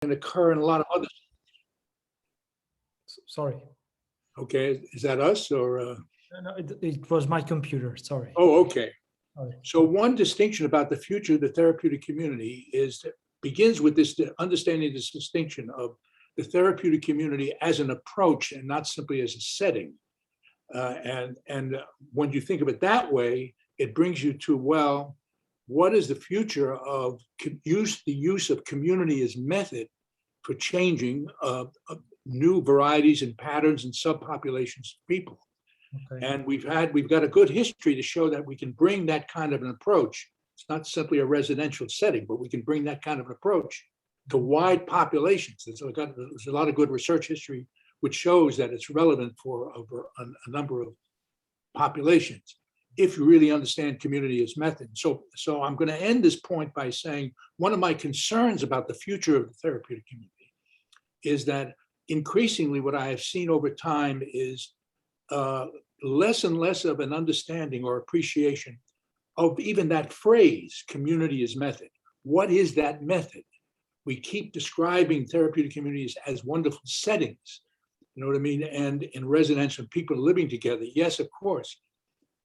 can occur in a lot of other. Sorry. Okay, is that us or? No, it was my computer. Sorry. Oh, okay. Sorry. So one distinction about the future of the therapeutic community is that begins with this understanding this distinction of the therapeutic community as an approach and not simply as a setting. And when you think of it that way, it brings you to, well, what is the future of the use of community as method for changing new varieties and patterns and subpopulations of people? Okay. And we've got a good history to show that we can bring that kind of an approach. It's not simply a residential setting, but we can bring that kind of an approach to wide populations. There's a lot of good research history which shows that it's relevant for a number of populations if you really understand community as method. So I'm going to end this point by saying one of my concerns about the future of the therapeutic community is that increasingly what I have seen over time is less and less of an understanding or appreciation of even that phrase, community as method. What is that method? We keep describing therapeutic communities as wonderful settings, you know what I mean? And in residential, people living together, yes, of course.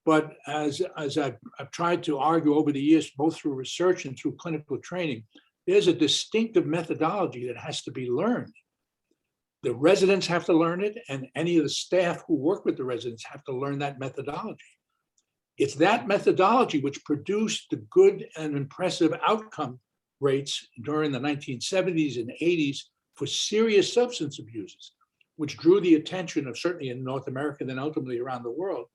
But as I've tried to argue over the years, both through research and through clinical training, there's a distinctive methodology that has to be learned. The residents have to learn it, and any of the staff who work with the residents have to learn that methodology. It's that methodology which produced the good and impressive outcome rates during the 1970s and 80s for serious substance abuses, which drew the attention of certainly in North America and then ultimately around the world,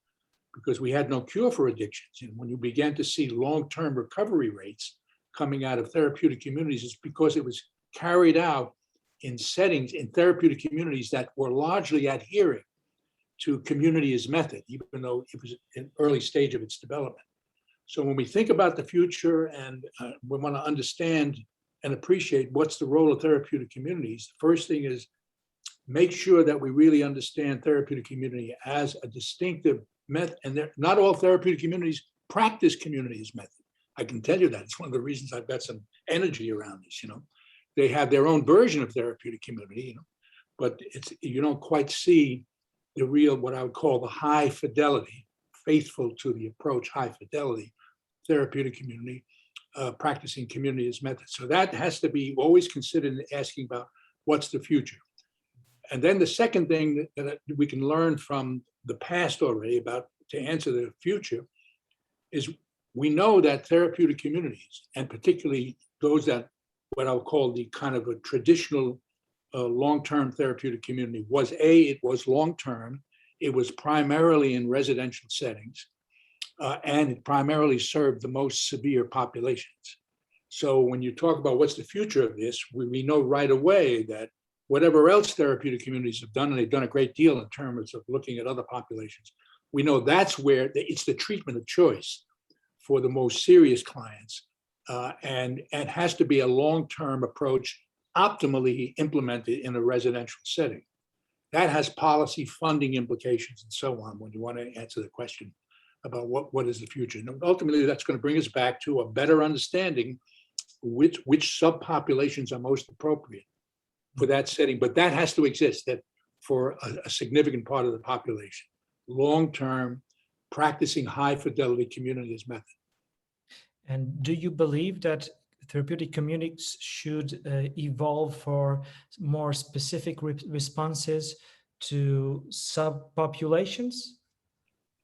because we had no cure for addictions. And when you began to see long-term recovery rates coming out of therapeutic communities, it's because it was carried out in settings, in therapeutic communities that were largely adhering to community as method, even though it was an early stage of its development. So when we think about the future and we want to understand and appreciate what's the role of therapeutic communities, the first thing is make sure that we really understand therapeutic community as a distinctive method. And not all therapeutic communities practice community as method. I can tell you that. It's one of the reasons I've got some energy around this, you know. They have their own version of therapeutic community, you know, but you don't quite see the real, what I would call the high fidelity, faithful to the approach, high fidelity therapeutic community, practicing community as method. So that has to be always considered in asking about what's the future. And then the second thing that we can learn from the past already about to answer the future is we know that therapeutic communities, and particularly those that what I'll call the kind of a traditional long-term therapeutic community it was long-term, it was primarily in residential settings, and it primarily served the most severe populations. So when you talk about what's the future of this, we know right away that whatever else therapeutic communities have done, and they've done a great deal in terms of looking at other populations, we know that's where it's the treatment of choice for the most serious clients. And has to be a long-term approach optimally implemented in a residential setting. That has policy funding implications and so on when you want to answer the question about what is the future. And ultimately, that's going to bring us back to a better understanding which subpopulations are most appropriate for that setting. But that has to exist that for a significant part of the population, long-term, practicing high-fidelity community as method. And do you believe that therapeutic communities should evolve for more specific responses to subpopulations?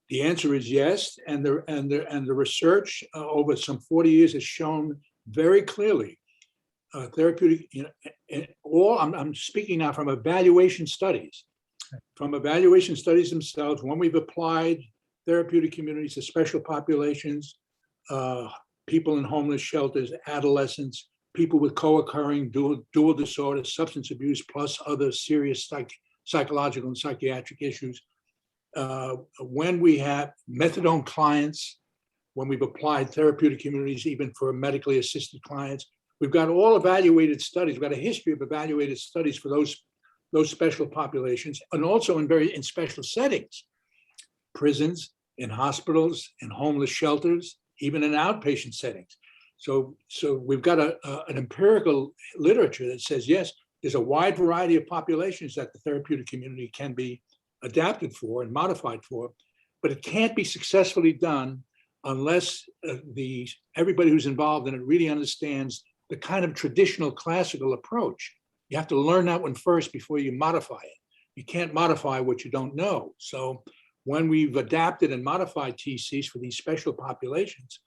The answer is yes, and the research over some 40 years has shown very clearly therapeutic. I'm speaking now from evaluation studies. From evaluation studies themselves, when we've applied therapeutic communities to special populations, people in homeless shelters, adolescents, people with co-occurring dual disorders, substance abuse, plus other serious psychological and psychiatric issues. When we have methadone clients, when we've applied therapeutic communities, even for medically assisted clients, we've got all evaluated studies. We've got a history of evaluated studies for those special populations, and also in special settings, prisons, in hospitals, in homeless shelters, even in outpatient settings. So we've got an empirical literature that says, yes, there's a wide variety of populations that the therapeutic community can be adapted for and modified for, but it can't be successfully done unless everybody who's involved in it really understands the kind of traditional classical approach. You have to learn that one first before you modify it. You can't modify what you don't know. So when we've adapted and modified TCs for these special populations,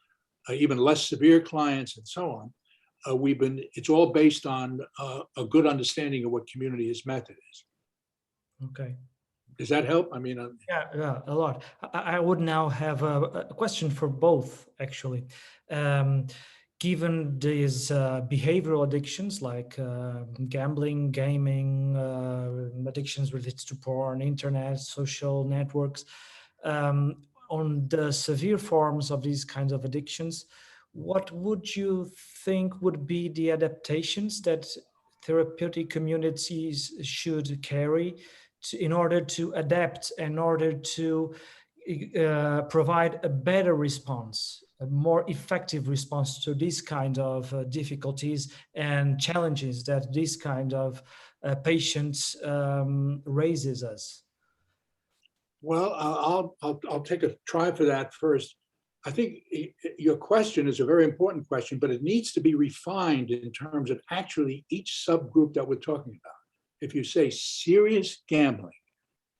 even less severe clients and so on, it's all based on a good understanding of what community-based method is. Okay. Does that help? I mean, yeah, a lot. I would now have a question for both, actually. Given these behavioral addictions like gambling, gaming, addictions related to porn, internet, social networks, on the severe forms of these kinds of addictions, what would you think would be the adaptations that therapeutic communities should carry in order to adapt, in order to provide a better response, a more effective response to these kind of difficulties and challenges that this kind of patients raises us? well, I'll take a try for that first. I think your question is a very important question, but it needs to be refined in terms of actually each subgroup that we're talking about. If you say serious gambling,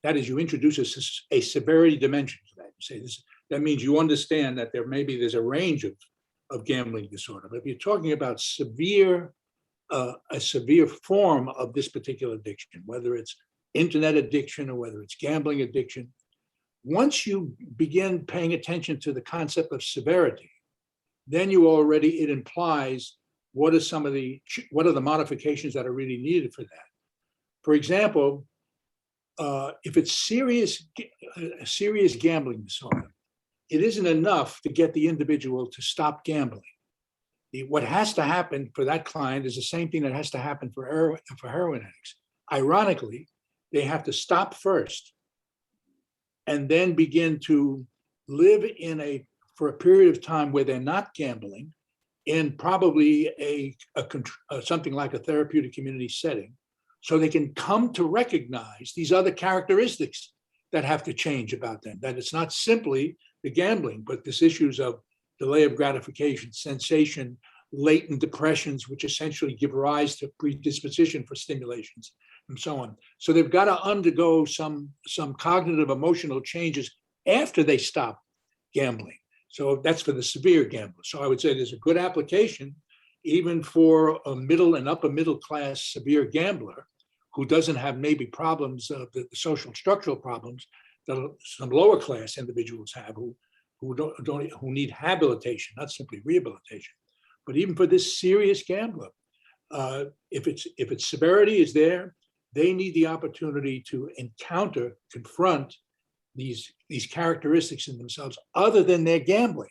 that is, you introduce a severity dimension to that. You say this, that means you understand that there's a range of gambling disorder. But if you're talking about a severe form of this particular addiction, whether it's internet addiction or whether it's gambling addiction, once you begin paying attention to the concept of severity, then it implies what are the modifications that are really needed for that. For example, if it's serious gambling disorder, it isn't enough to get the individual to stop gambling. What has to happen for that client is the same thing that has to happen for heroin addicts. Ironically, they have to stop first and then begin to live for a period of time where they're not gambling in probably something like a therapeutic community setting, so they can come to recognize these other characteristics that have to change about them, that it's not simply the gambling, but this issues of delay of gratification, sensation, latent depressions, which essentially give rise to predisposition for stimulations, and so on. So they've got to undergo some cognitive emotional changes after they stop gambling. So that's for the severe gambler. So I would say there's a good application even for a middle and upper middle class severe gambler who doesn't have maybe problems of the social structural problems that some lower class individuals have who need habilitation, not simply rehabilitation. But even for this serious gambler, if its severity is there, they need the opportunity to confront these characteristics in themselves other than their gambling,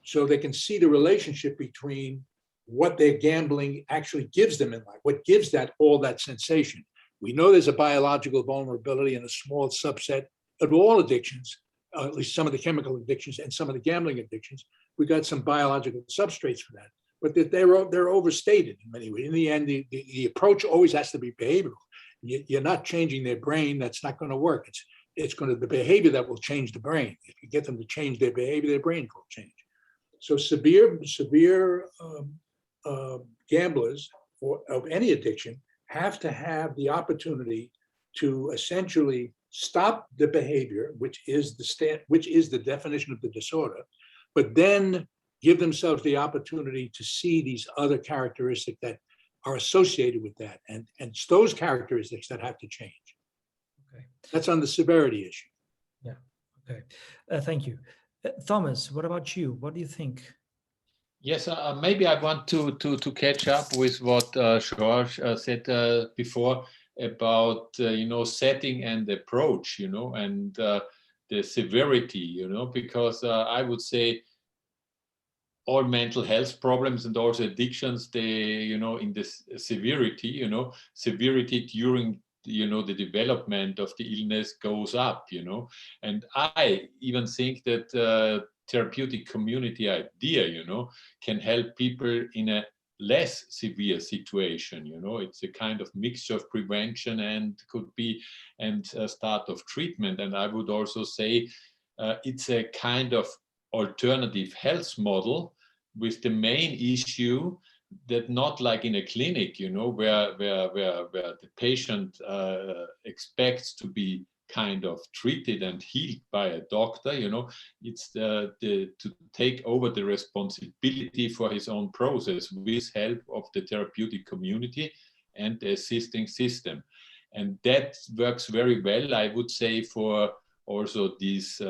so they can see the relationship between what their gambling actually gives them in life, what gives all that sensation. We know there's a biological vulnerability in a small subset of all addictions, at least some of the chemical addictions and some of the gambling addictions. We got some biological substrates for that, but that they're overstated in many ways. In the end, the approach always has to be behavioral. You're not changing their brain. That's not going to work. It's going to the behavior that will change the brain. If you get them to change their behavior, their brain will change. So severe gamblers of any addiction have to have the opportunity to essentially stop the behavior, which is the definition of the disorder, but then give themselves the opportunity to see these other characteristics that are associated with that, and it's those characteristics that have to change. Okay, that's on the severity issue. Yeah. Okay. Thank you, Thomas. What about you? What do you think? Yes, maybe I want to catch up with what George said before about setting and approach, and the severity, because I would say all mental health problems and also addictions, they, in this severity, severity during the development of the illness goes up, and I even think that therapeutic community idea, you know, can help people in a less severe situation. You know, it's a kind of mixture of prevention and start of treatment. And I would also say it's a kind of alternative health model, with the main issue that not like in a clinic, you know, where the patient expects to be kind of treated and healed by a doctor, you know, it's to take over the responsibility for his own process with help of the therapeutic community and the assisting system. And that works very well, I would say, for also these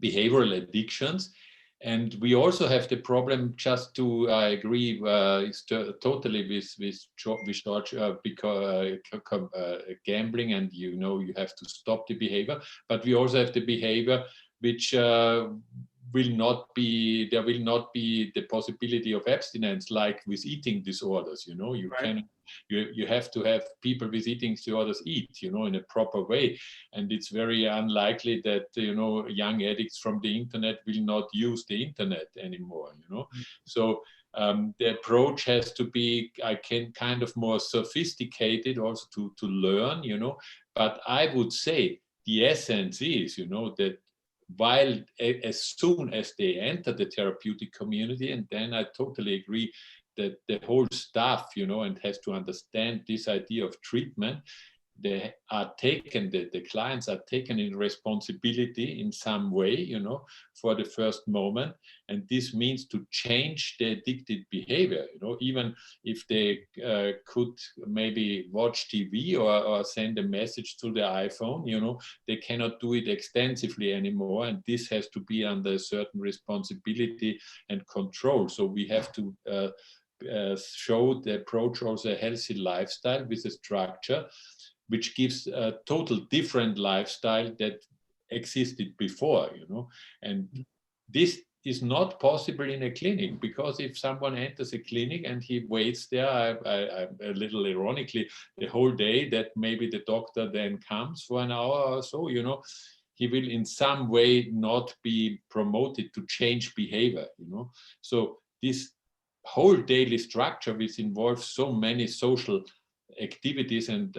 behavioral addictions. And we also have the problem, just to, I agree totally with George, because gambling, and you know, you have to stop the behavior, but we also have the behavior which will not be the possibility of abstinence, like with eating disorders. You know, you Right. you have to have people with eating disorders eat, you know, in a proper way. And it's very unlikely that, you know, young addicts from the internet will not use the internet anymore, you know. So the approach has to be, kind of more sophisticated also to learn, you know. But I would say the essence is, you know, that while as soon as they enter the therapeutic community, and then I totally agree that the whole staff, you know, and has to understand this idea of treatment, they are taken, the clients are taken in responsibility in some way, you know, for the first moment. And this means to change the addicted behavior, you know, even if they could maybe watch TV or send a message to the iPhone, you know, they cannot do it extensively anymore. And this has to be under a certain responsibility and control. So we have to show the approach also a healthy lifestyle with a structure, which gives a total different lifestyle that existed before, you know. And this is not possible in a clinic, because if someone enters a clinic and he waits there, I a little ironically, the whole day, that maybe the doctor then comes for an hour or so, you know, he will in some way not be promoted to change behavior, you know. So this whole daily structure, which involves so many social activities and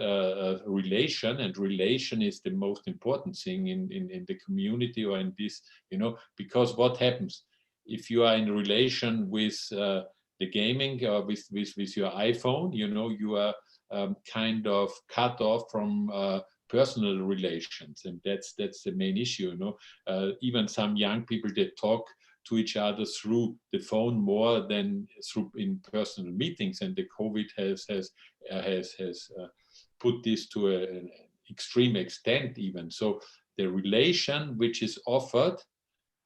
relation is the most important thing in the community or in this, you know, because what happens if you are in relation with the gaming or with your iPhone, you know, you are kind of cut off from personal relations, and that's the main issue, you know. Even some young people, they talk to each other through the phone more than through in personal meetings, and the COVID has put this to an extreme extent even. So the relation which is offered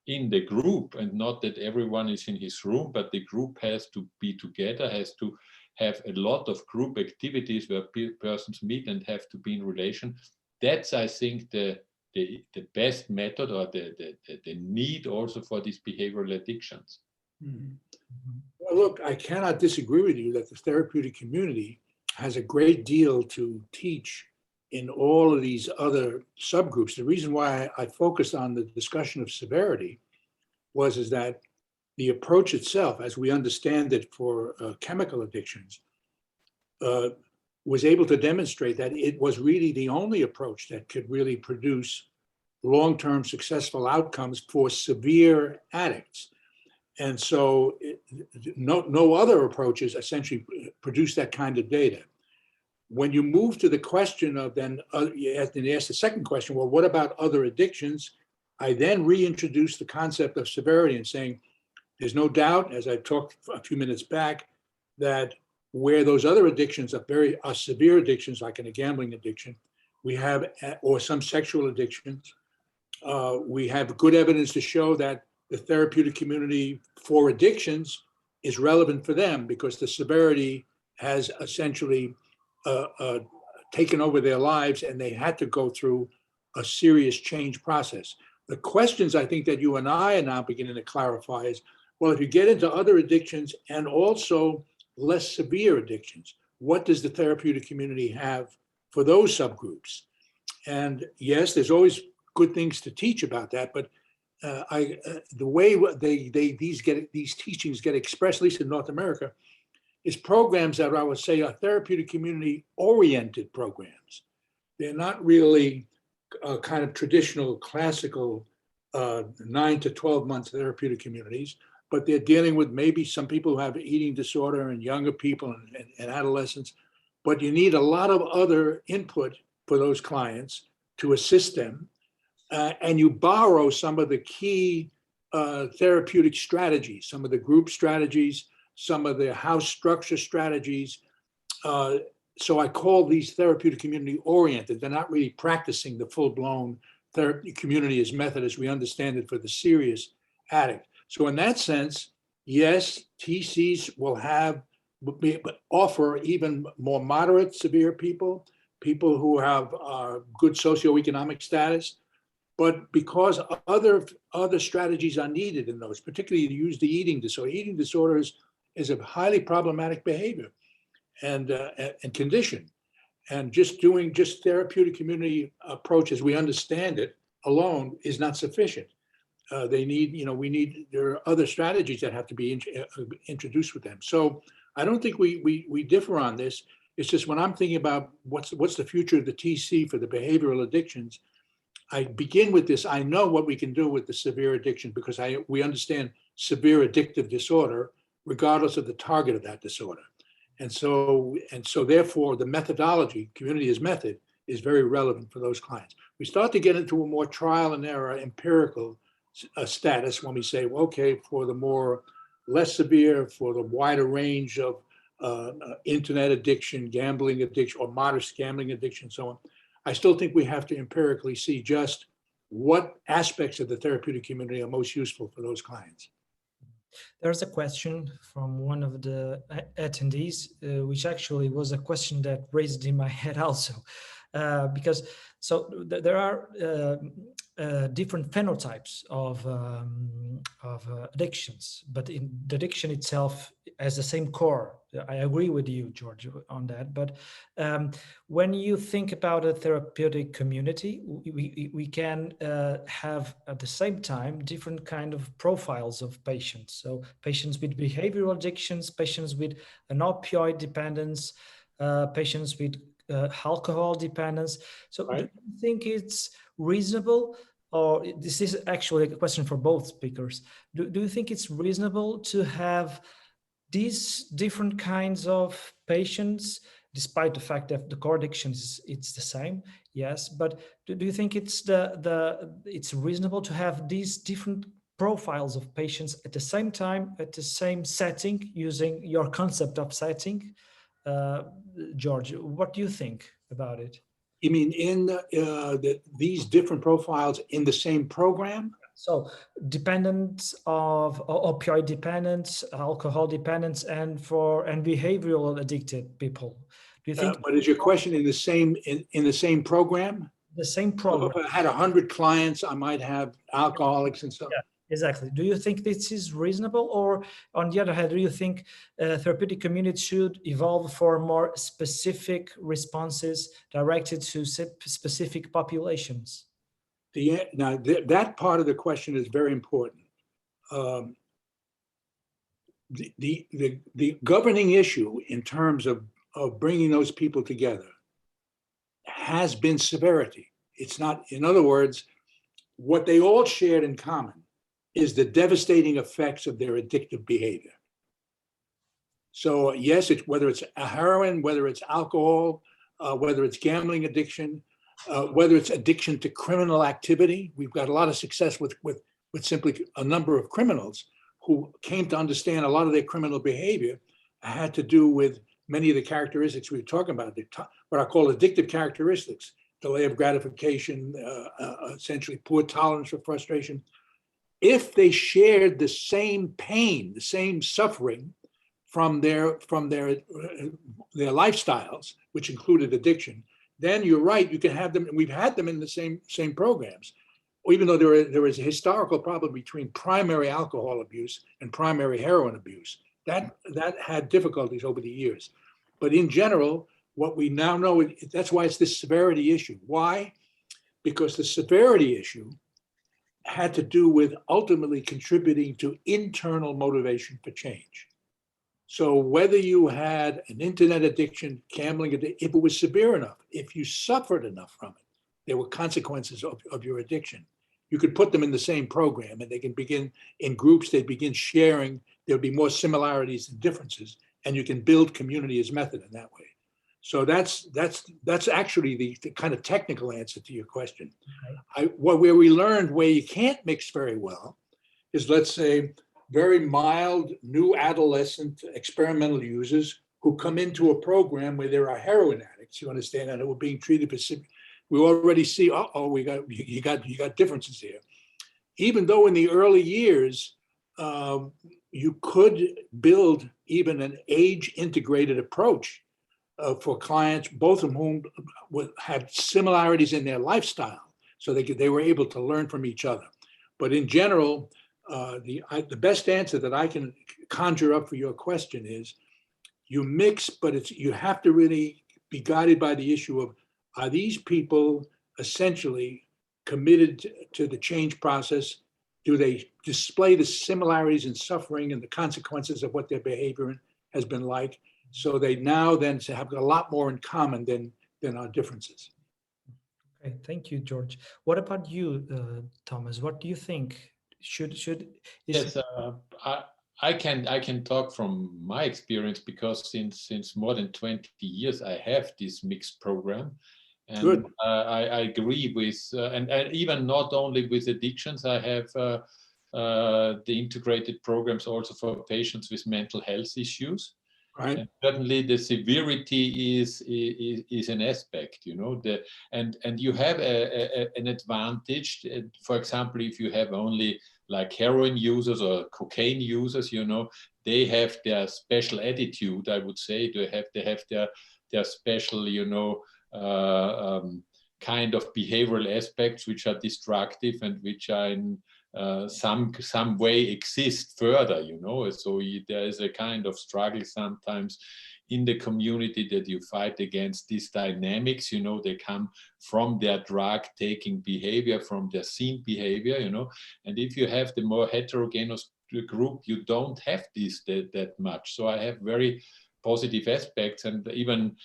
in the group, and not that everyone is in his room, but the group has to be together, has to have a lot of group activities where persons meet and have to be in relation. That's, I think, the best method, or the need also for these behavioral addictions. Mhm. Well, look, I cannot disagree with you that the therapeutic community has a great deal to teach in all of these other subgroups. The reason why I focused on the discussion of severity is that the approach itself, as we understand it for chemical addictions, was able to demonstrate that it was really the only approach that could really produce long-term successful outcomes for severe addicts. And so no other approaches essentially produce that kind of data. When you move to the question of then, you ask the second question, well, what about other addictions? I then reintroduce the concept of severity and saying, there's no doubt, as I talked a few minutes back, that where those other addictions are severe addictions, like in a gambling addiction, we have, or some sexual addictions, we have good evidence to show that the therapeutic community for addictions is relevant for them, because the severity has essentially taken over their lives, and they had to go through a serious change process. The questions I think that you and I are now beginning to clarify is, well, if you get into other addictions and also less severe addictions, what does the therapeutic community have for those subgroups? And yes, there's always good things to teach about that, but the way these teachings get expressed, at least in North America, is programs that I would say are therapeutic community oriented programs. They're not really kind of traditional classical 9 to 12 month therapeutic communities, but they're dealing with maybe some people who have eating disorder and younger people and adolescents. But you need a lot of other input for those clients to assist them. And you borrow some of the key therapeutic strategies, some of the group strategies, some of the house structure strategies. So I call these therapeutic community oriented. They're not really practicing the full-blown therapy community as method as we understand it for the serious addict. So in that sense, yes, TCs will offer even more moderate, severe people who have good socioeconomic status. But because other strategies are needed in those, particularly to use the eating disorder. Eating disorder is a highly problematic behavior and condition. And just therapeutic community approach as we understand it alone is not sufficient. There are other strategies that have to be introduced with them. So I don't think we differ on this. It's just when I'm thinking about what's the future of the TC for the behavioral addictions, I begin with this. I know what we can do with the severe addiction because we understand severe addictive disorder, regardless of the target of that disorder. And so therefore, the methodology, community as method, is very relevant for those clients. We start to get into a more trial and error empirical status when we say, well, okay, for the more less severe, for the wider range of internet addiction, gambling addiction, or modest gambling addiction, and so on. I still think we have to empirically see just what aspects of the therapeutic community are most useful for those clients. There's a question from one of the attendees, which actually was a question that raised in my head also, because there are different phenotypes of addictions, but in the addiction itself has the same core. I agree with you, George, on that. But when you think about a therapeutic community, we can have at the same time different kind of profiles of patients. So patients with behavioral addictions, patients with an opioid dependence, patients with alcohol dependence. So right. Do you think it's reasonable, or this is actually a question for both speakers, do you think it's reasonable to have these different kinds of patients, despite the fact that the core addiction it's the same? Yes, but do you think it's it's reasonable to have these different profiles of patients at the same time, at the same setting, using your concept of setting? George, what do you think about it? You mean in these different profiles in the same program? So dependence of opioid dependence, alcohol dependence, and behavioral addicted people. Do you think? But is your question in the same program? The same program. So if I had 100 clients, I might have alcoholics and stuff. Yeah. Exactly. Do you think this is reasonable, or on the other hand, do you think therapeutic communities should evolve for more specific responses directed to specific populations? Now, that part of the question is very important. The governing issue in terms of bringing those people together has been severity. It's not, in other words, what they all shared in common is the devastating effects of their addictive behavior. So yes, whether it's heroin, whether it's alcohol, whether it's gambling addiction, whether it's addiction to criminal activity. We've got a lot of success with simply a number of criminals who came to understand a lot of their criminal behavior had to do with many of the characteristics we were talking about, what I call addictive characteristics: delay of gratification, essentially poor tolerance for frustration. If they shared the same pain, the same suffering from their lifestyles, which included addiction, then you're right, you can have them, and we've had them in the same programs. Even though there is a historical problem between primary alcohol abuse and primary heroin abuse, that had difficulties over the years. But in general, what we now know, that's why it's this severity issue. Why? Because the severity issue had to do with ultimately contributing to internal motivation for change. So whether you had an internet addiction, gambling addiction, if it was severe enough, if you suffered enough from it, there were consequences of your addiction. You could put them in the same program and they can begin in groups, they begin sharing, there'll be more similarities than differences, and you can build community as method in that way. So that's actually the kind of technical answer to your question. Where we learned where you can't mix very well is, let's say, very mild new adolescent experimental users who come into a program where there are heroin addicts, you understand, and who are being treated for, we already see, you got differences here. Even though in the early years, you could build even an age-integrated approach for clients, both of whom had similarities in their lifestyle, so they were able to learn from each other. But in general, the best answer that I can conjure up for your question is, you mix, but you have to really be guided by the issue of, are these people essentially committed to the change process? Do they display the similarities in suffering and the consequences of what their behavior has been like? So they now then have a lot more in common than our differences. Okay, thank you, George. What about you, Thomas? What do you think? Yes, I can talk from my experience, because since more than 20 years I have this mixed program, and Good. I agree with and even not only with addictions, I have the integrated programs also for patients with mental health issues. Right. And certainly the severity is an aspect, you know, and you have an advantage. For example, if you have only like heroin users or cocaine users, you know, they have their special attitude, I would say. They have their special, you know, kind of behavioral aspects which are destructive and which are in some way exist further, you know. So there is a kind of struggle sometimes in the community that you fight against these dynamics, you know. They come from their drug taking behavior, from their sin behavior, you know. And if you have the more heterogeneous group, you don't have this that much. So I have very positive aspects. And even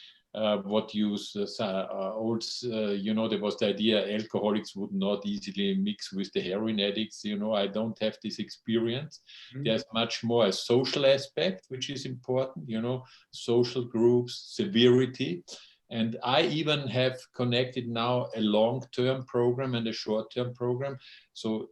what you you know, there was the idea alcoholics would not easily mix with the heroin addicts. You know, I don't have this experience. Mm-hmm. There's much more a social aspect, which is important, you know, social groups, severity. And I even have connected now a long-term program and a short-term program. So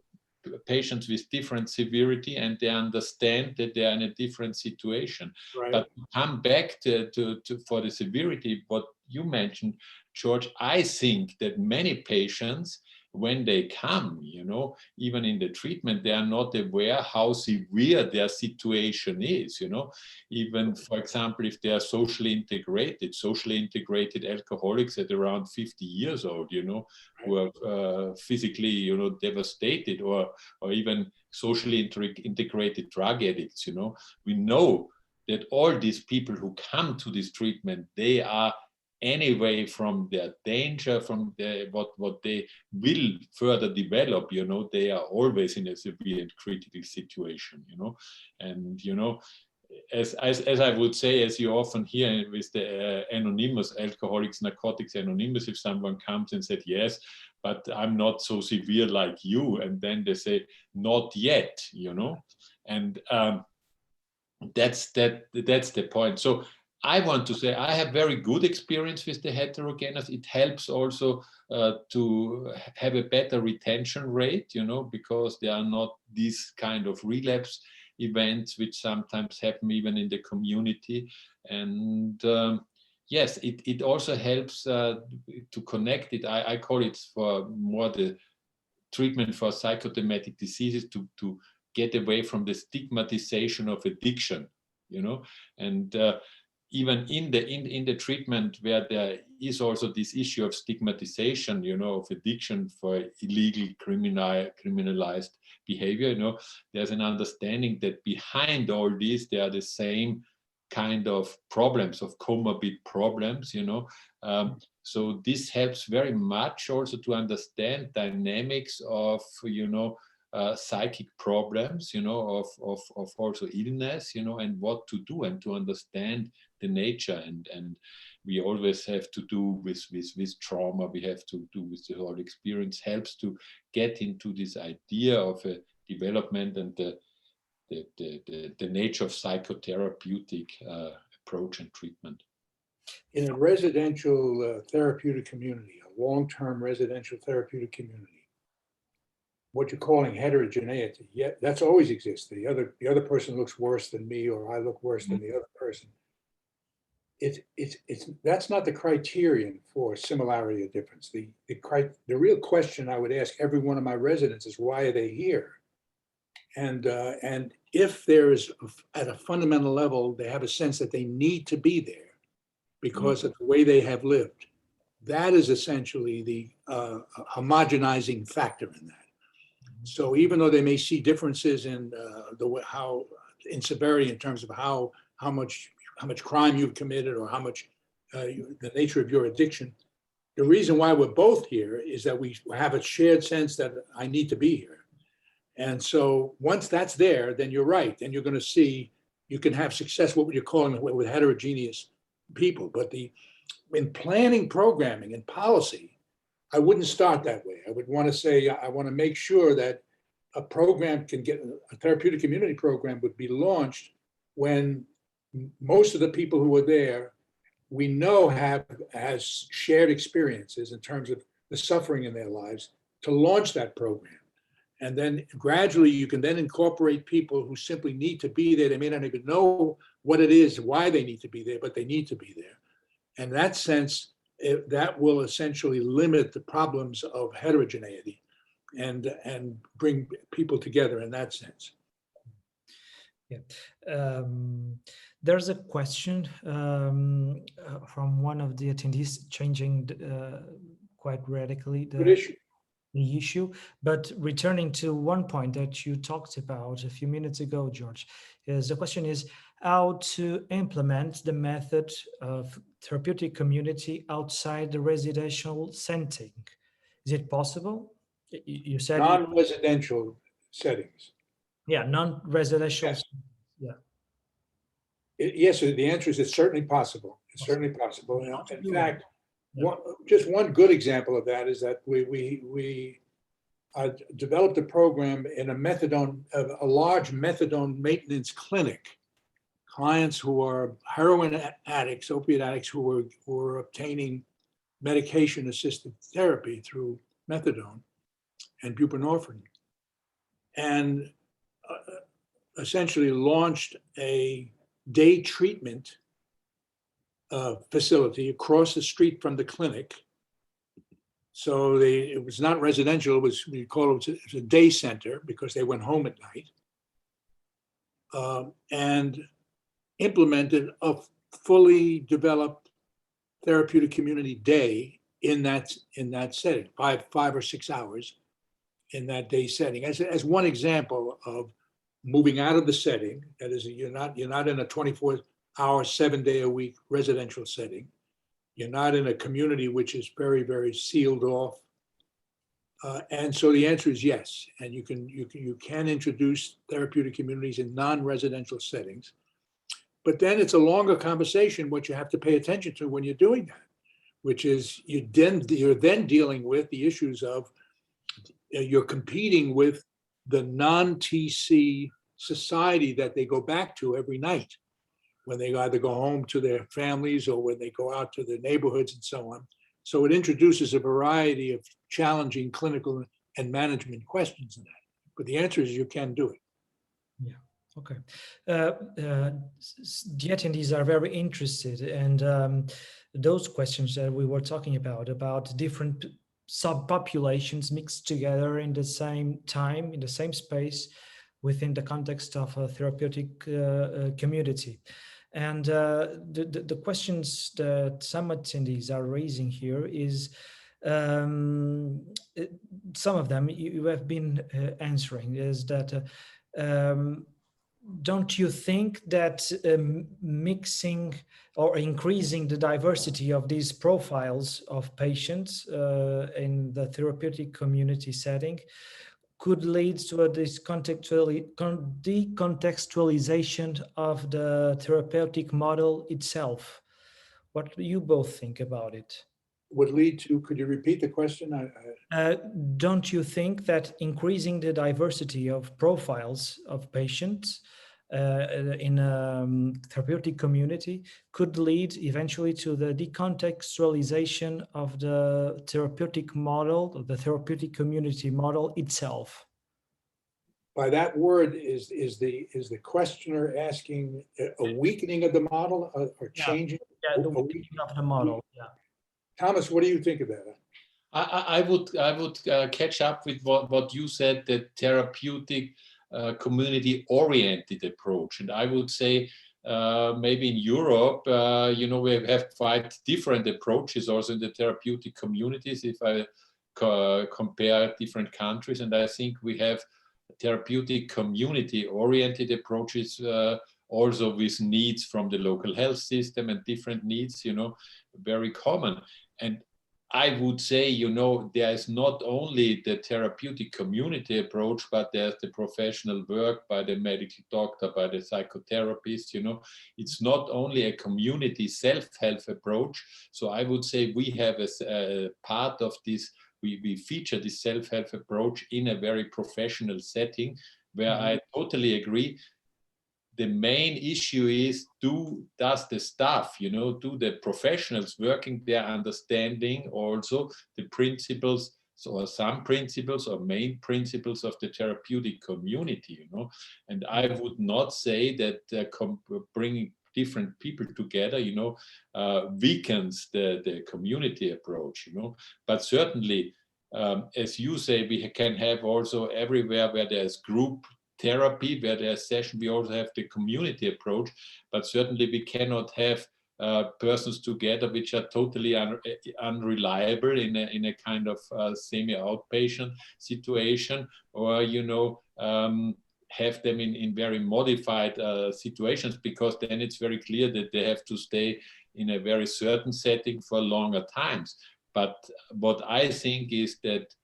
patients with different severity, and they understand that they are in a different situation. Right. But to come back to for the severity, what you mentioned, George, I think that many patients, when they come, you know, even in the treatment, they are not aware how severe their situation is, you know. Even, for example, if they are socially integrated alcoholics at around 50 years old, you know, who are physically, you know, devastated, or even socially integrated drug addicts, you know. We know that all these people who come to this treatment, they are anyway from their danger, from what they will further develop, you know, they are always in a severe and critical situation, you know. And, you know, as I would say, as you often hear with the anonymous Alcoholics Narcotics Anonymous, if someone comes and said, yes, but I'm not so severe like you, and then they say, not yet, you know. And that's the point. So I want to say I have very good experience with the heterogeneous. It helps also to have a better retention rate, you know, because there are not these kind of relapse events which sometimes happen even in the community. And yes, it also helps to connect it. I call it for more the treatment for psychosomatic diseases to get away from the stigmatization of addiction, you know. And even in the treatment where there is also this issue of stigmatization, you know, of addiction for illegal criminalized behavior, you know, there's an understanding that behind all this, there are the same kind of problems, of comorbid problems, you know. So this helps very much also to understand dynamics of, you know, psychic problems, you know, of also illness, you know, and what to do, and to understand the nature. And we always have to do with trauma, we have to do with the whole experience, helps to get into this idea of a development and the nature of psychotherapeutic approach and treatment. In a residential therapeutic community, a long-term residential therapeutic community, what you're calling heterogeneity, yeah, that's always existed. The other person looks worse than me, or I look worse than the other person. That's not the criterion for similarity or difference. The real question I would ask every one of my residents is, why are they here? And if there is, at a fundamental level, they have a sense that they need to be there because of the way they have lived, that is essentially the homogenizing factor in that. So even though they may see differences in in severity in terms of how much crime you've committed, or how much the nature of your addiction, the reason why we're both here is that we have a shared sense that I need to be here. And so once that's there, then you're right. Then you're going to see, you can have success, what you're calling with heterogeneous people. But in planning, programming, and policy, I wouldn't start that way. I would want to say, I want to make sure that a program a therapeutic community program would be launched when most of the people who are there, we know has shared experiences in terms of the suffering in their lives, to launch that program. And then gradually you can then incorporate people who simply need to be there. They may not even know what it is, why they need to be there, but they need to be there. And in that sense, that will essentially limit the problems of heterogeneity and bring people together in that sense. Yeah. There's a question from one of the attendees, changing quite radically the issue, but returning to one point that you talked about a few minutes ago, George, the question is how to implement the method of therapeutic community outside the residential setting. Is it possible? You said non-residential settings. Yeah, non-residential. Yes. Yeah. Yes, the answer is it's certainly possible. It's certainly possible. In fact, just one good example of that is that we developed a program in a large methadone maintenance clinic. Clients who are heroin addicts, opiate addicts, who were obtaining medication-assisted therapy through methadone and buprenorphine, and essentially launched a day treatment facility across the street from the clinic. So it was not residential, we call it a day center, because they went home at night, and implemented a fully developed therapeutic community day in that setting, 5 or 6 hours in that day setting, as one example of moving out of the setting. That is, you're not in a 24-hour, 7-day-a-week residential setting. You're not in a community which is very, very sealed off. And so the answer is yes. And you can introduce therapeutic communities in non-residential settings. But then it's a longer conversation, what you have to pay attention to when you're doing that, which is you're then dealing with the issues of you're competing with the non-TC society that they go back to every night, when they either go home to their families or when they go out to their neighborhoods and so on. So it introduces a variety of challenging clinical and management questions in that. But the answer is you can do it. Yeah. Okay. The attendees are very interested, and those questions that we were talking about different subpopulations mixed together in the same time, in the same space, within the context of a therapeutic community. And the questions that some attendees are raising here is, some of them you have been answering, is that don't you think that mixing or increasing the diversity of these profiles of patients in the therapeutic community setting could lead to a decontextualization of the therapeutic model itself? What do you both think about it? Would lead to, could you repeat the question? Don't you think that increasing the diversity of profiles of patients in a therapeutic community could lead eventually to the decontextualization of the therapeutic model, the therapeutic community model itself? By that word, is the questioner asking a weakening of the model or changing? Yeah, the weakening of the model. Yeah. Thomas, what do you think of that? I would catch up with what you said, the therapeutic community-oriented approach, and I would say maybe in Europe, we have quite different approaches also in the therapeutic communities. If I compare different countries, and I think we have therapeutic community-oriented approaches also with needs from the local health system and different needs, very common. And I would say, there is not only the therapeutic community approach, but there's the professional work by the medical doctor, by the psychotherapist, It's not only a community self-help approach. So I would say we have a part of this, we feature this self-help approach in a very professional setting where I totally agree. The main issue is, does the staff, do the professionals working there understanding also the principles, or some principles or main principles of the therapeutic community, And I would not say that bringing different people together, weakens the community approach, But certainly, as you say, we can have also everywhere where there's group therapy, where there's session, we also have the community approach, but certainly we cannot have persons together which are totally unreliable in a kind of semi-outpatient situation, or have them in very modified situations, because then it's very clear that they have to stay in a very certain setting for longer times. But what I think is that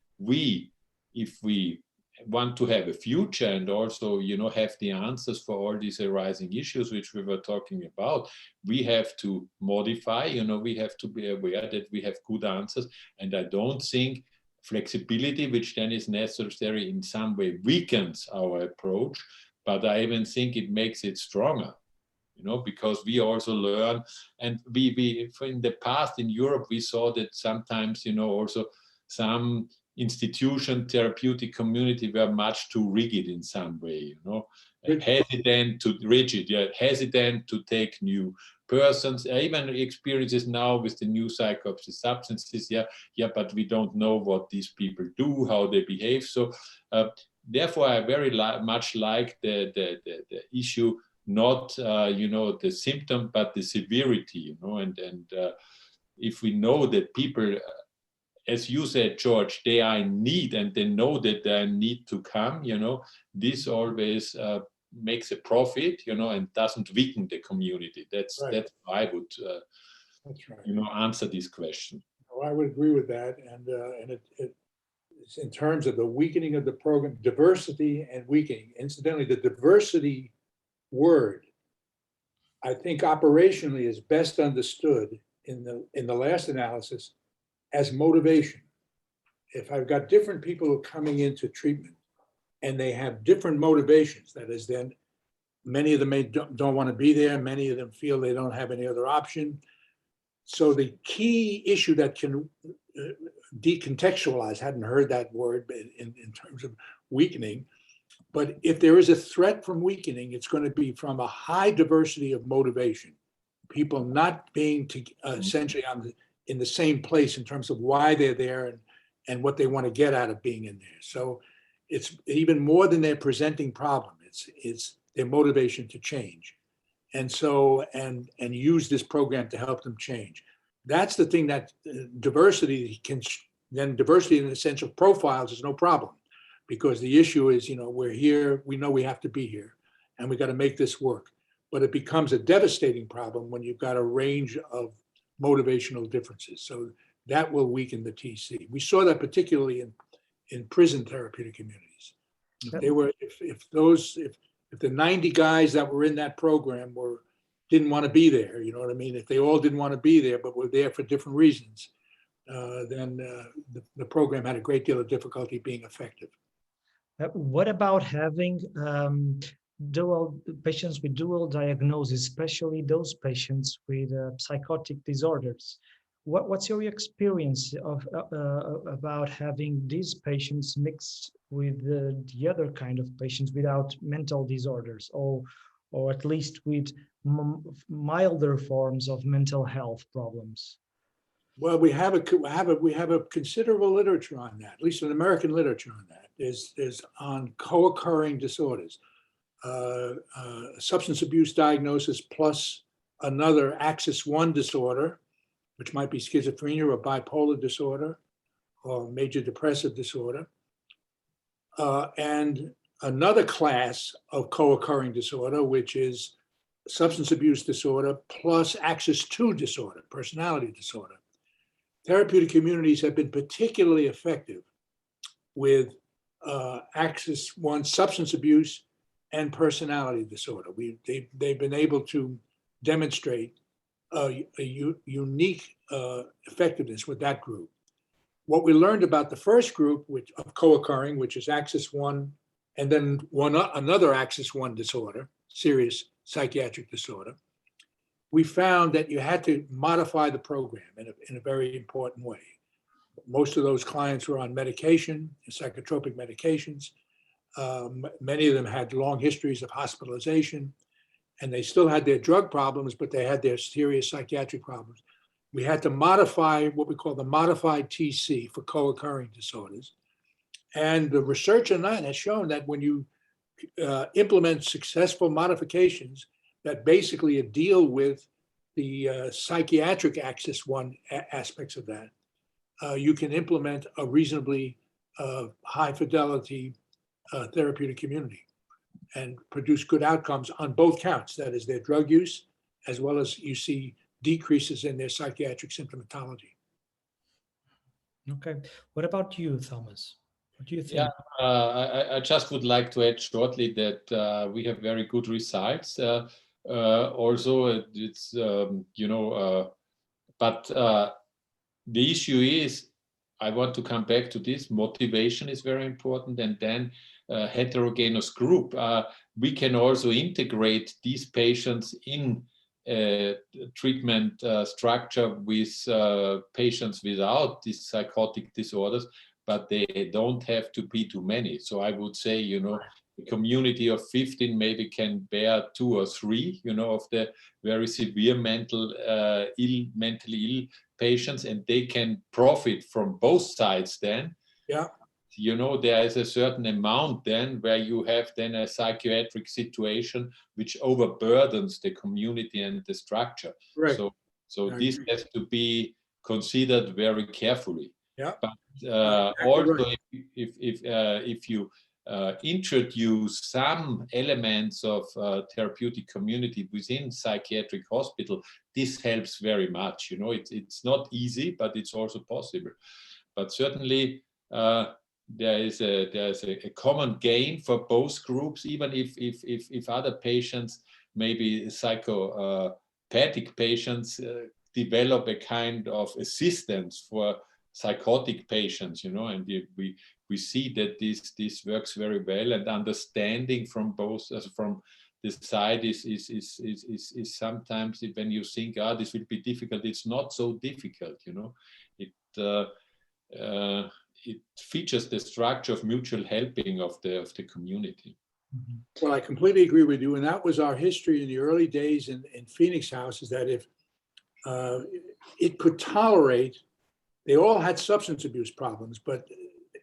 if we want to have a future and also, have the answers for all these arising issues which we were talking about, we have to modify, we have to be aware that we have good answers. And I don't think flexibility, which then is necessary, in some way weakens our approach, but I even think it makes it stronger, because we also learn, and we in the past in Europe, we saw that sometimes, also some institution, therapeutic community were much too rigid in some way, hesitant to take new persons. I even experiences now with the new psychoactive substances, but we don't know what these people do, how they behave. So therefore, I very much like the issue, not the symptom, but the severity, and if we know that people, as you said, George, they are in need and they know that they need to come, this always makes a profit, and doesn't weaken the community. That's right. That's how I would, That's right. Answer this question. Oh, I would agree with that. And it's in terms of the weakening of the program, diversity and weakening. Incidentally, the diversity word, I think operationally is best understood in the last analysis as motivation. If I've got different people who are coming into treatment and they have different motivations, that is, then many of them don't want to be there, many of them feel they don't have any other option. So the key issue that can decontextualize, hadn't heard that word in terms of weakening, but if there is a threat from weakening, it's going to be from a high diversity of motivation. People not being essentially in the same place in terms of why they're there and what they want to get out of being in there. So it's even more than their presenting problem. It's their motivation to change. And so, and use this program to help them change. That's the thing that diversity in the essential profiles is no problem, because the issue is, we're here, we know we have to be here. and we got to make this work. But it becomes a devastating problem when you've got a range of motivational differences. So that will weaken the TC. We saw that particularly in prison therapeutic communities. If the 90 guys that were in that program didn't want to be there, you know what I mean? If they all didn't want to be there, but were there for different reasons, then the program had a great deal of difficulty being effective. What about having patients with dual diagnosis, especially those patients with psychotic disorders? What's your experience of about having these patients mixed with the other kind of patients without mental disorders, or at least with milder forms of mental health problems? Well, we have a considerable literature on that, at least an American literature on that. Is on co-occurring disorders, substance abuse diagnosis plus another axis 1 disorder, which might be schizophrenia or bipolar disorder or major depressive disorder, and another class of co-occurring disorder, which is substance abuse disorder plus axis 2 disorder, personality disorder. Therapeutic communities have been particularly effective with axis 1 substance abuse and personality disorder. They've been able to demonstrate a unique effectiveness with that group. What we learned about the first group of co-occurring, which is axis 1, and then another axis 1 disorder, serious psychiatric disorder, we found that you had to modify the program in a very important way. Most of those clients were on medication, psychotropic medications. Many of them had long histories of hospitalization, and they still had their drug problems, but they had their serious psychiatric problems. We had to modify what we call the modified TC for co-occurring disorders. And the research on that has shown that when you implement successful modifications that basically deal with the psychiatric axis 1 aspects of that, you can implement a reasonably high fidelity therapeutic community and produce good outcomes on both counts. That is their drug use, as well as you see decreases in their psychiatric symptomatology. Okay. What about you, Thomas? What do you think? Yeah, I just would like to add shortly that we have very good results. Also, it's, but the issue is, I want to come back to this, motivation is very important, and then heterogeneous group. We can also integrate these patients in treatment structure with patients without these psychotic disorders, but they don't have to be too many. So I would say, a community of 15 maybe can bear 2 or 3, of the very severe mentally ill patients, and they can profit from both sides then. Yeah. There is a certain amount then where you have then a psychiatric situation which overburdens the community and the structure. Right. So this has to be considered very carefully. Yeah. But also, right, if you introduce some elements of therapeutic community within psychiatric hospital, this helps very much. It's not easy, but it's also possible. But certainly there is a common gain for both groups, even if other patients, maybe psychopathic patients, develop a kind of assistance for psychotic patients, and we see that this works very well, and understanding from both, from this side is sometimes, when you think, this will be difficult, it's not so difficult, it features the structure of mutual helping of the community. Well, I completely agree with you, and that was our history in the early days in Phoenix House, is that if it could tolerate, they all had substance abuse problems, but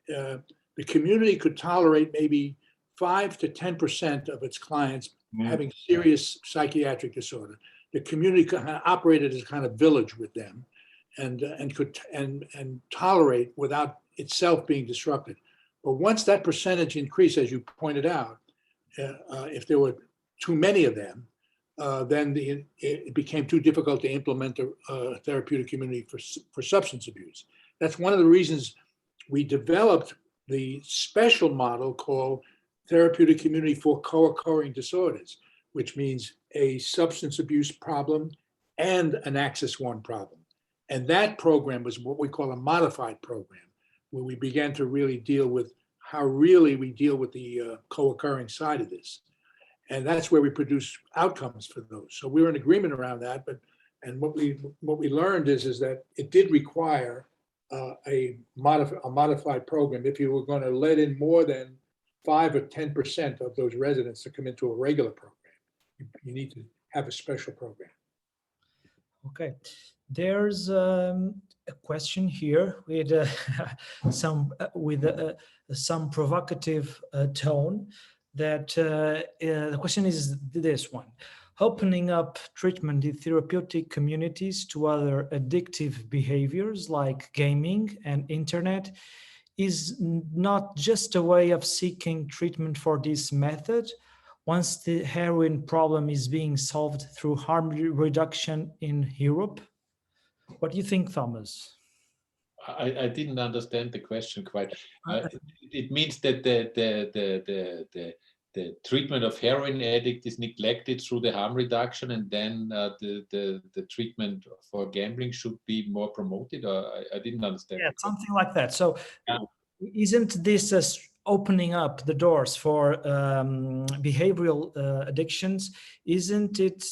the community could tolerate maybe 5 to 10% of its clients having serious psychiatric disorder. The community kind of operated as a kind of village with them, and could tolerate without itself being disrupted. But once that percentage increased, as you pointed out, if there were too many of them, then it became too difficult to implement a therapeutic community for substance abuse. That's one of the reasons we developed the special model called therapeutic community for co-occurring disorders, which means a substance abuse problem and an Axis 1 problem. And that program was what we call a modified program, where we began to really deal with how really we deal with the co-occurring side of this. And that's where we produce outcomes for those. So we were in agreement around that, and what we learned is that it did require a modified program. If you were going to let in more than 5 or 10% of those residents to come into a regular program, you need to have a special program. Okay, there's a question here with some provocative tone. That the question is this one: opening up treatment in therapeutic communities to other addictive behaviors like gaming and internet is not just a way of seeking treatment for this method once the heroin problem is being solved through harm reduction in Europe. What do you think, Thomas? I didn't understand the question quite. It means that the treatment of heroin addict is neglected through the harm reduction, and then the treatment for gambling should be more promoted, or I didn't understand. Yeah, something like that. So isn't this opening up the doors for behavioral addictions? Isn't it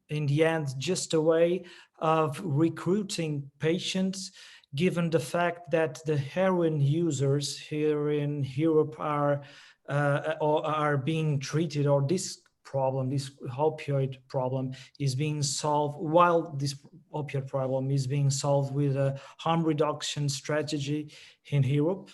in the end just a way of recruiting patients, given the fact that the heroin users here in Europe are being treated, or this opioid problem is being solved, while this opioid problem is being solved with a harm reduction strategy in Europe?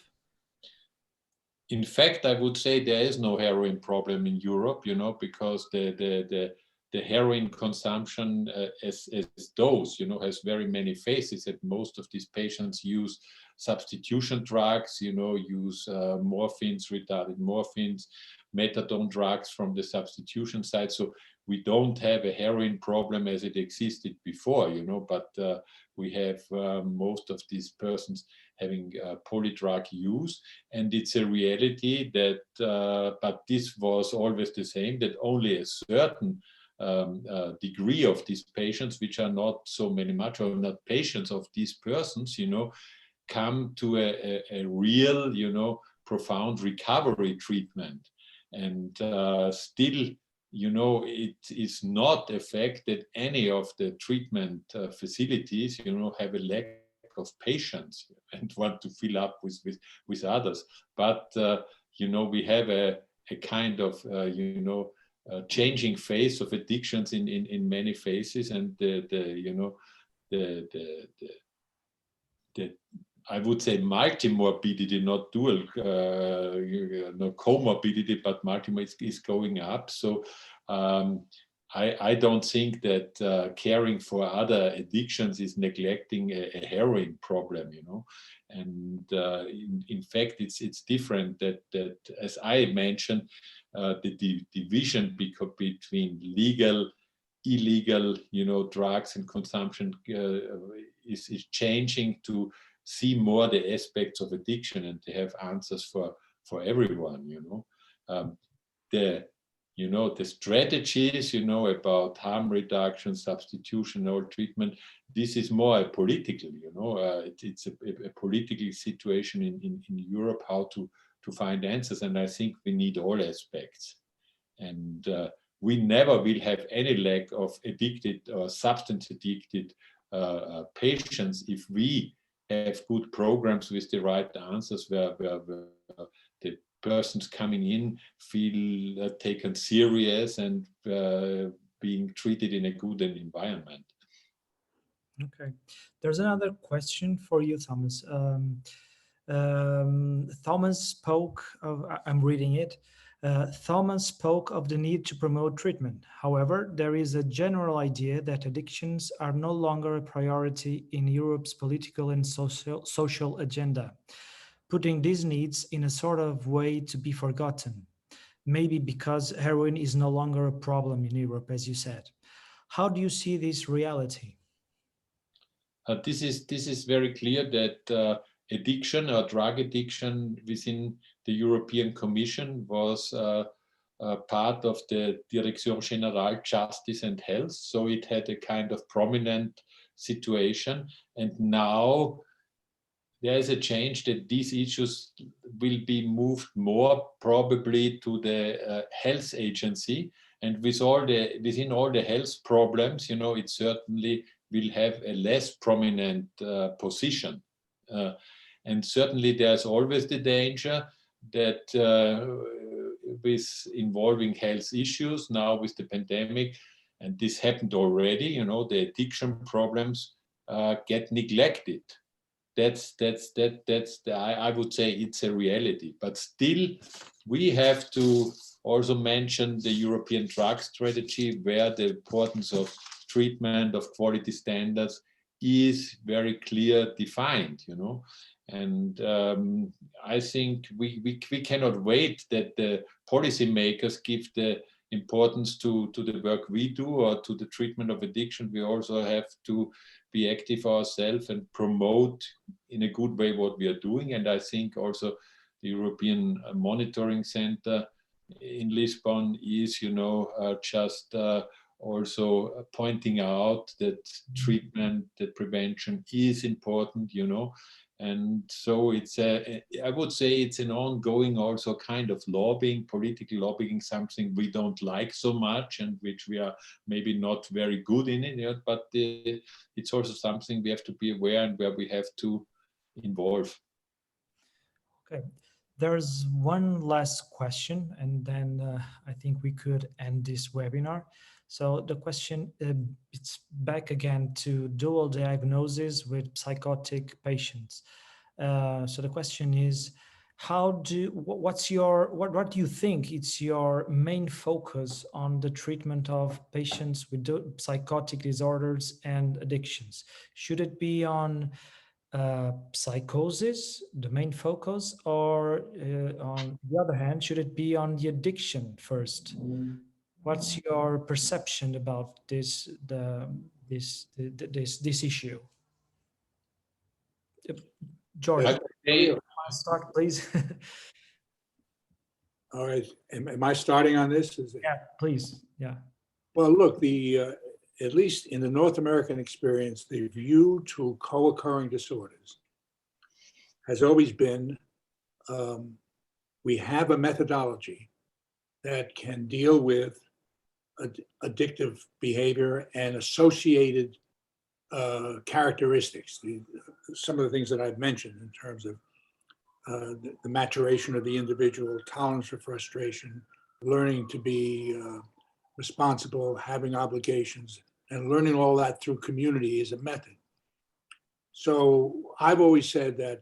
In fact, I would say there is no heroin problem in Europe, because the heroin consumption as dose, has very many phases, and most of these patients use substitution drugs, use morphines, retarded morphines, methadone drugs from the substitution side. So we don't have a heroin problem as it existed before, but we have most of these persons having polydrug use, and it's a reality that, but this was always the same, that only a certain degree of these patients, which are not so many much, or not patients of these persons, come to a real, profound recovery treatment. And still, it is not a fact that any of the treatment facilities, have a lack of patients and want to fill up with others. But, we have a kind of, changing phase of addictions in many phases, and I would say multimorbidity, not dual, comorbidity, but multimorbidity is going up. So I don't think that caring for other addictions is neglecting a heroin problem, And in fact, it's different that as I mentioned, the division between legal, illegal, drugs and consumption is changing to see more the aspects of addiction and to have answers for everyone. The strategies, about harm reduction, substitutional treatment. This is more a political, it's a political situation in Europe, how to find answers. And I think we need all aspects. And we never will have any lack of addicted or substance addicted patients if we have good programs with the right answers, where the persons coming in feel taken serious and being treated in a good environment. Okay, there's another question for you, Thomas. Thomas spoke of, I'm reading it, Thomas spoke of the need to promote treatment. However, there is a general idea that addictions are no longer a priority in Europe's political and social agenda, putting these needs in a sort of way to be forgotten. maybe because heroin is no longer a problem in Europe, as you said. How do you see this reality? This is very clear that addiction or drug addiction within the European Commission was part of the Direction Générale Justice and Health. So it had a kind of prominent situation. And now there is a change that these issues will be moved more probably to the health agency. And within all the health problems, you know, it certainly will have a less prominent position. And certainly there's always the danger that with involving health issues now with the pandemic, and this happened already, you know, the addiction problems get neglected. I would say it's a reality, but still we have to also mention the European drug strategy, where the importance of treatment, of quality standards is very clear defined, you know. And I think we cannot wait that the policymakers give the importance to the work we do or to the treatment of addiction. We also have to be active ourselves and promote in a good way what we are doing. And I think also the European Monitoring Center in Lisbon is, you know, just also pointing out that treatment, that prevention is important, you know. And so it's I would say it's an ongoing also kind of lobbying, political lobbying, something we don't like so much and which we are maybe not very good in it yet, but it's also something we have to be aware and where we have to involve. Okay, there's one last question, and then I think we could end this webinar. So the question, it's back again to dual diagnosis with psychotic patients. So the question is, what do you think it's your main focus on the treatment of patients with psychotic disorders and addictions? Should it be on psychosis, the main focus, or on the other hand, should it be on the addiction first? What's your perception about this issue? George, start, please. All right. Am I starting on this? Yeah, please. Yeah. Well, look, at least in the North American experience, the view to co-occurring disorders has always been we have a methodology that can deal with addictive behavior and associated characteristics. Some of the things that I've mentioned in terms of the maturation of the individual, tolerance for frustration, learning to be responsible, having obligations, and learning all that through community is a method. So I've always said that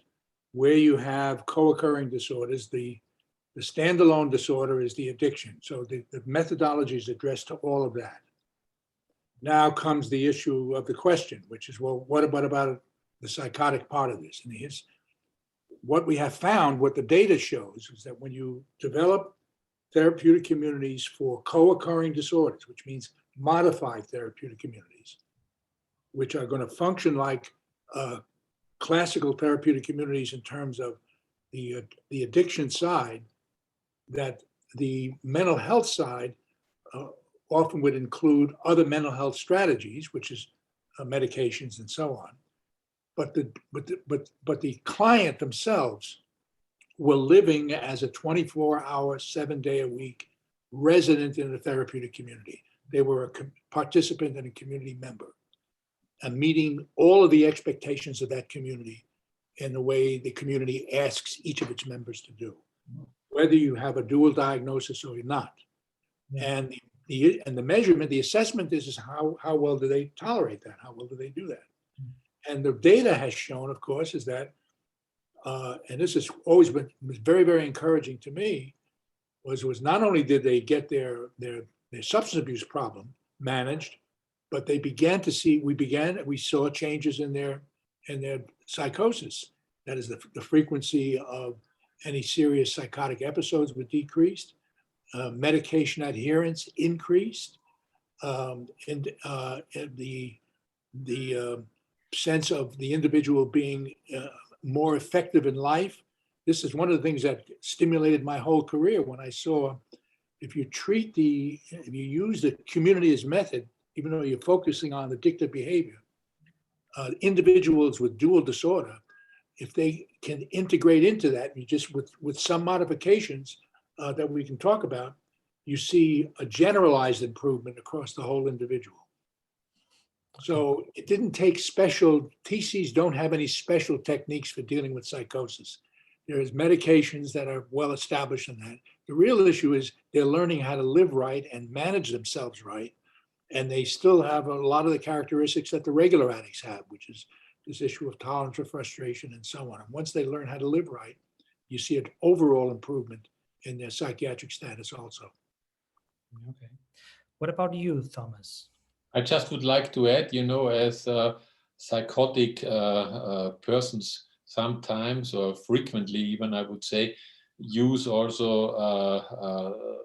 where you have co-occurring disorders, the standalone disorder is the addiction. So the methodology is addressed to all of that. Now comes the issue of the question, which is, well, what about the psychotic part of this? And what we have found, what the data shows, is that when you develop therapeutic communities for co-occurring disorders, which means modified therapeutic communities, which are going to function like classical therapeutic communities in terms of the addiction side, that the mental health side often would include other mental health strategies, which is medications and so on. But the client themselves were living as a 24-hour, 7-day-a-week resident in a therapeutic community. They were a participant and a community member, and meeting all of the expectations of that community in the way the community asks each of its members to do, whether you have a dual diagnosis or not. Yeah. And the measurement, the assessment is how well do they tolerate that? How well do they do that? And the data has shown, of course, is that, and this has always been very, very encouraging to me, was not only did they get their substance abuse problem managed, but they began to see, we saw changes in their psychosis. That is, the frequency of any serious psychotic episodes were decreased. medication adherence increased, and the sense of the individual being more effective in life. This is one of the things that stimulated my whole career when I saw if you use the community as method, even though you're focusing on addictive behavior, individuals with dual disorder, if they can integrate into that, you just with some modifications that we can talk about, you see a generalized improvement across the whole individual. So it didn't take special, TCs don't have any special techniques for dealing with psychosis. There's medications that are well established in that. The real issue is they're learning how to live right and manage themselves right. And they still have a lot of the characteristics that the regular addicts have, which is this issue of tolerance for frustration and so on. And once they learn how to live right, you see an overall improvement in their psychiatric status also. Okay. What about you, Thomas? I just would like to add, as psychotic persons sometimes or frequently even, I would say, use also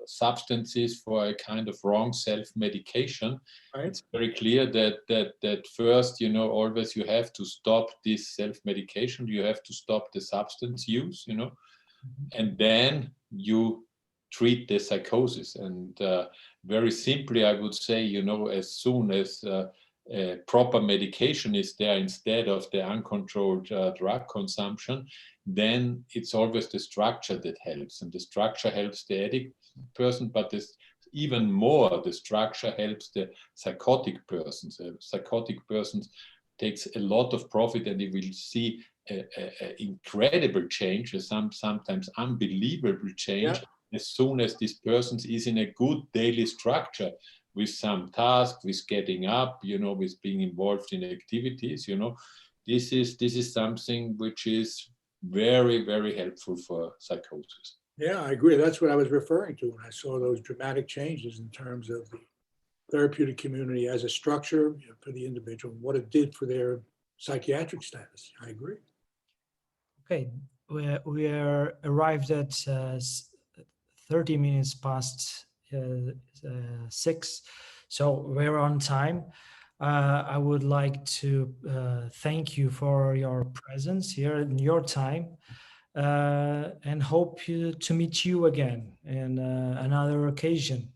substances for a kind of wrong self-medication. Right. It's very clear that first, always you have to stop this self-medication, you have to stop the substance use, and then you treat the psychosis. And very simply, I would say, as soon as proper medication is there instead of the uncontrolled drug consumption, then it's always the structure that helps. And the structure helps the addict person, but even more, the structure helps the psychotic persons. Psychotic persons takes a lot of profit, and they will see an incredible change, sometimes unbelievable change, as soon as this person is in a good daily structure with some task, with getting up, with being involved in activities, this is something which is very, very helpful for psychosis. Yeah, I agree. That's what I was referring to when I saw those dramatic changes in terms of the therapeutic community as a structure for the individual, what it did for their psychiatric status. I agree. Okay, we are arrived at 30 minutes past 6, so we're on time. I would like to thank you for your presence here in your time, and hope to meet you again in another occasion.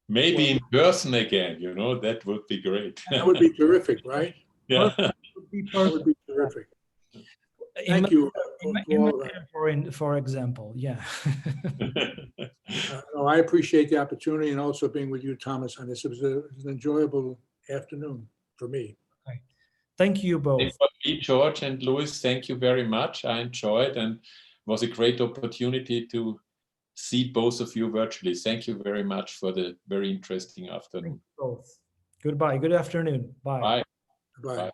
Maybe in person again, that would be great. That would be terrific, right? Yeah. That would be terrific. Thank you. For example, yeah. No, I appreciate the opportunity and also being with you, Thomas, on this. It was an enjoyable afternoon for me. Okay. Thank you both. And for me, George and Louis, thank you very much. I enjoyed, and it was a great opportunity to see both of you virtually. Thank you very much for the very interesting afternoon. Both. Goodbye. Good afternoon. Bye. Bye. Bye. Bye.